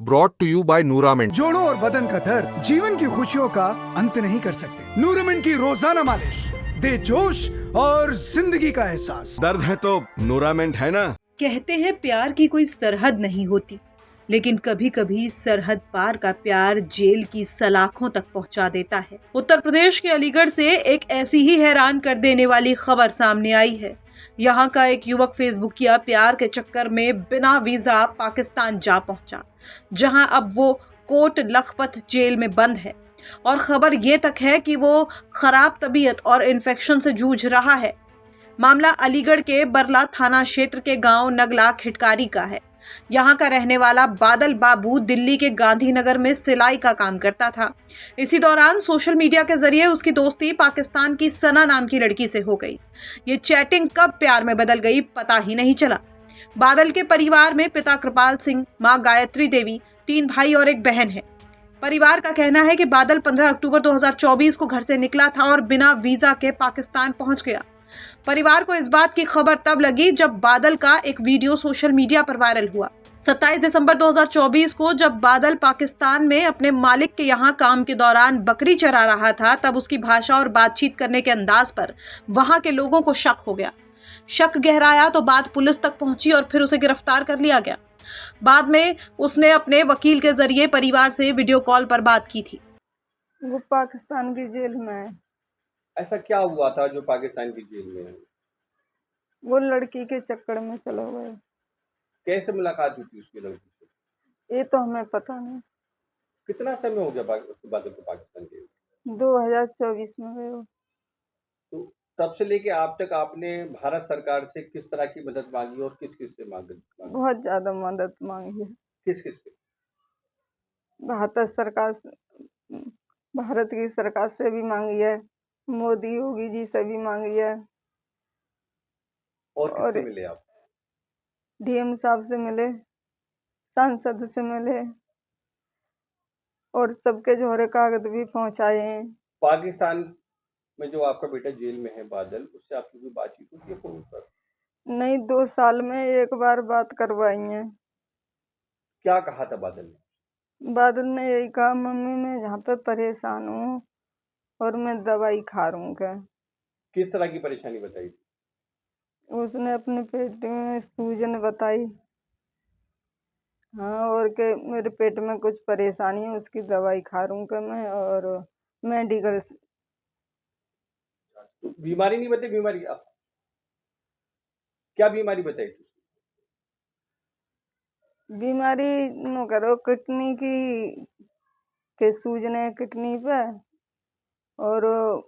brought to you by Nuramin। जोड़ों और बदन का दर्द जीवन की खुशियों का अंत नहीं कर सकते। नूरामिन की रोजाना मालिश दे जोश और जिंदगी का एहसास। दर्द है तो नूरामिंट है ना। कहते हैं प्यार की कोई सरहद नहीं होती, लेकिन कभी कभी सरहद पार का प्यार जेल की सलाखों तक पहुंचा देता है। उत्तर प्रदेश के अलीगढ़ से एक ऐसी ही हैरान कर देने वाली खबर सामने आई है। यहाँ का एक युवक फेसबुकिया प्यार के चक्कर में बिना वीजा पाकिस्तान जा पहुंचा, जहां अब वो कोट लखपत जेल में बंद है और खबर ये तक है कि वो खराब तबीयत और इन्फेक्शन से जूझ रहा है। मामला अलीगढ़ के बरला थाना क्षेत्र के गांव नगला खिटकारी का है। यहाँ का रहने वाला बादल बाबू दिल्ली के गांधीनगर में सिलाई का काम करता था। इसी दौरान सोशल मीडिया के जरिए उसकी दोस्ती पाकिस्तान की सना नाम की लड़की से हो गई। ये चैटिंग कब प्यार में बदल गई पता ही नहीं चला। बादल के परिवार में पिता कृपाल सिंह, मां गायत्री देवी, 3 भाई और एक बहन है। परिवार का कहना है कि बादल 15 अक्टूबर 2024 को घर से निकला था और बिना वीजा के पाकिस्तान पहुंच गया। परिवार को इस बात की खबर तब लगी जब बादल का एक वीडियो सोशल मीडिया पर वायरल हुआ। 27 दिसंबर 2024 को जब बादल पाकिस्तान में अपने मालिक के यहाँ काम के दौरान बकरी चरा रहा था, तब उसकी भाषा और बातचीत करने के अंदाज पर वहां के लोगों को शक हो गया। शक गहराया तो बात पुलिस तक पहुंची और फिर उसे गिरफ्तार कर लिया गया। बाद में उसने अपने वकील के जरिए परिवार से वीडियो कॉल पर बात की थी। वो पाकिस्तान की जेल में है। ऐसा क्या हुआ था जो पाकिस्तान की जेल में है? वो लड़की के चक्कर में चला हुआ है। कैसे मुलाकात हुई थी उसकी लड़की से? ये तो हमें पता नहीं। कितना समय हो गया उसके बाद को पाकिस्तान के? 2024 में गए हो। तो तब से लेके आप तक आपने भारत सरकार से किस तरह की मदद मांगी और किस किस से मांगी? बहुत ज्यादा मदद मांगी है। किस किस से? भारत की सरकार से भी मांगी है, मोदी योगी जी से भी मांगी है। और किससे मिले आप? डीएम साहब से मिले, सांसद से मिले और सबके जोहरे कागज भी पहुंचाए हैं। पाकिस्तान में जो आपका बेटा जेल में है बादल, उससे आपकी कोई बातचीत होती है फोन पर? नहीं, 2 साल में एक बार बात करवाई है। क्या कहा था बादल ने? बादल ने यही कहा, मम्मी मैं यहाँ पे परेशान हूँ और मैं दवाई खा रहा हूँ। क्या किस तरह की परेशानी बताई थी? उसने अपने पेट में सूजन बताई। हाँ, और के मेरे पेट में कुछ परेशानी है, उसकी दवाई खा रहा हूँ क्या मैं, और मेडिकल। बीमारी नहीं बताई? बीमारी क्या बीमारी बताई थी? बीमारी नो करो, किडनी की के सूजन है किडनी पे, और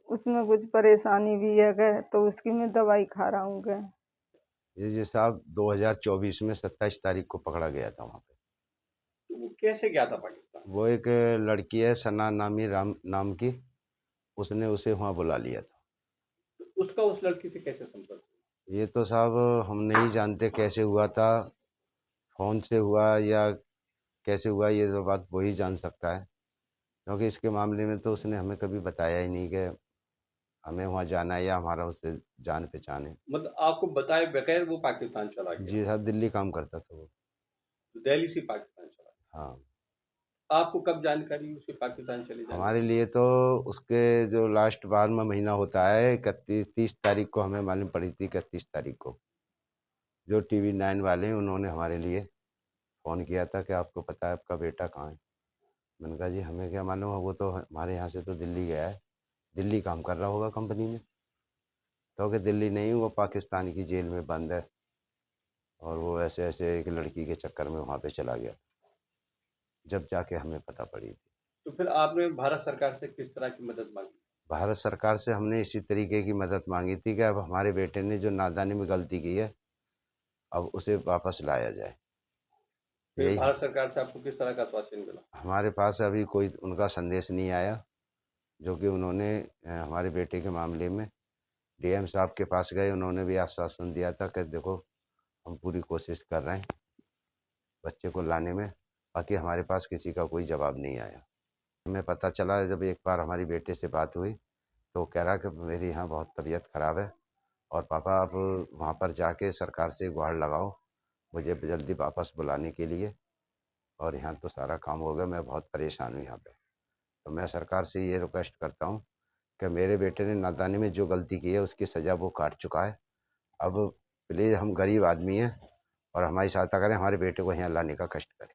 उसमें कुछ परेशानी भी है क्या, तो उसकी मैं दवाई खा रहा हूँ क्या। ये साहब 2024 में 27 तारीख को पकड़ा गया था वहाँ पे। तो वो कैसे गया था पाकिस्तान? वो एक लड़की है सना नाम की, उसने उसे वहाँ बुला लिया था। तो उसका उस लड़की से कैसे संपर्क? ये तो साहब हम नहीं जानते कैसे हुआ था, फ़ोन से हुआ या कैसे हुआ, ये तो बात वही जान सकता है, क्योंकि इसके मामले में तो उसने हमें कभी बताया ही नहीं कि हमें वहाँ जाना है या हमारा उससे जान पहचान है। मतलब आपको बताए बगैर वो पाकिस्तान चला गया? जी साहब, दिल्ली काम करता था वो। तो दिल्ली से पाकिस्तान चला गया। हाँ। आपको कब जानकारी उसे पाकिस्तान चले जाने? हमारे लिए तो उसके जो लास्ट 12वां महीना होता है 30 तारीख को हमें मालूम पड़ी थी। 31 तारीख को जो TV 9 वाले हैं उन्होंने हमारे लिए फ़ोन किया था कि आपको पता है आपका बेटा कहाँ है। मैंने कहा जी हमें क्या मालूम है, वो तो हमारे यहाँ से तो दिल्ली गया है, दिल्ली काम कर रहा होगा कंपनी में। क्योंकि दिल्ली नहीं, वो पाकिस्तान की जेल में बंद है और वो ऐसे ऐसे एक लड़की के चक्कर में वहाँ पे चला गया, जब जाके हमें पता पड़ी थी। तो फिर आपने भारत सरकार से किस तरह की मदद मांगी? भारत सरकार से हमने इसी तरीके की मदद मांगी थी कि अब हमारे बेटे ने जो नादानी में गलती की है अब उसे वापस लाया जाए। फिर भारत सरकार से आपको किस तरह का आश्वासन मिला? हमारे पास अभी कोई उनका संदेश नहीं आया, जो कि उन्होंने हमारे बेटे के मामले में डीएम साहब के पास गए, उन्होंने भी आश्वासन दिया था कि देखो हम पूरी कोशिश कर रहे हैं बच्चे को लाने में। बाकी हमारे पास किसी का कोई जवाब नहीं आया। हमें पता चला जब एक बार हमारी बेटे से बात हुई तो वो कह रहा कि मेरी यहाँ बहुत तबीयत ख़राब है और पापा आप वहाँ पर जाके सरकार से गुहार लगाओ मुझे जल्दी वापस बुलाने के लिए। और यहाँ तो सारा काम हो गया, मैं बहुत परेशान हूँ यहाँ पे। तो मैं सरकार से ये रिक्वेस्ट करता हूँ कि मेरे बेटे ने नादानी में जो गलती की है उसकी सज़ा वो काट चुका है। अब प्लीज़ हम गरीब आदमी हैं और हमारी सहायता करें, हमारे बेटे को यहाँ लाने का कष्ट करें।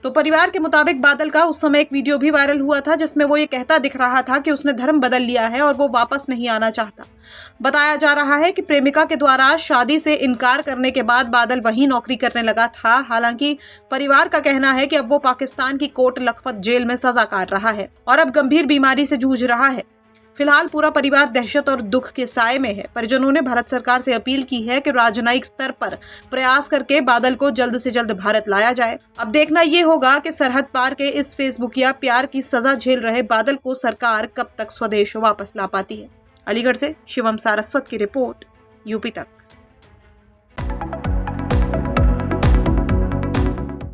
तो परिवार के मुताबिक बादल का उस समय एक वीडियो भी वायरल हुआ था जिसमें वो ये कहता दिख रहा था कि उसने धर्म बदल लिया है और वो वापस नहीं आना चाहता। बताया जा रहा है कि प्रेमिका के द्वारा शादी से इनकार करने के बाद बादल वहीं नौकरी करने लगा था। हालांकि परिवार का कहना है कि अब वो पाकिस्तान की कोट लखपत जेल में सजा काट रहा है और अब गंभीर बीमारी से जूझ रहा है। फिलहाल पूरा परिवार दहशत और दुख के साए में है। परिजनों ने भारत सरकार से अपील की है कि राजनयिक स्तर पर प्रयास करके बादल को जल्द से जल्द भारत लाया जाए। अब देखना ये होगा कि सरहद पार के इस फेसबुक या प्यार की सजा झेल रहे बादल को सरकार कब तक स्वदेश वापस ला पाती है। अलीगढ़ से शिवम सारस्वत की रिपोर्ट, यूपी तक।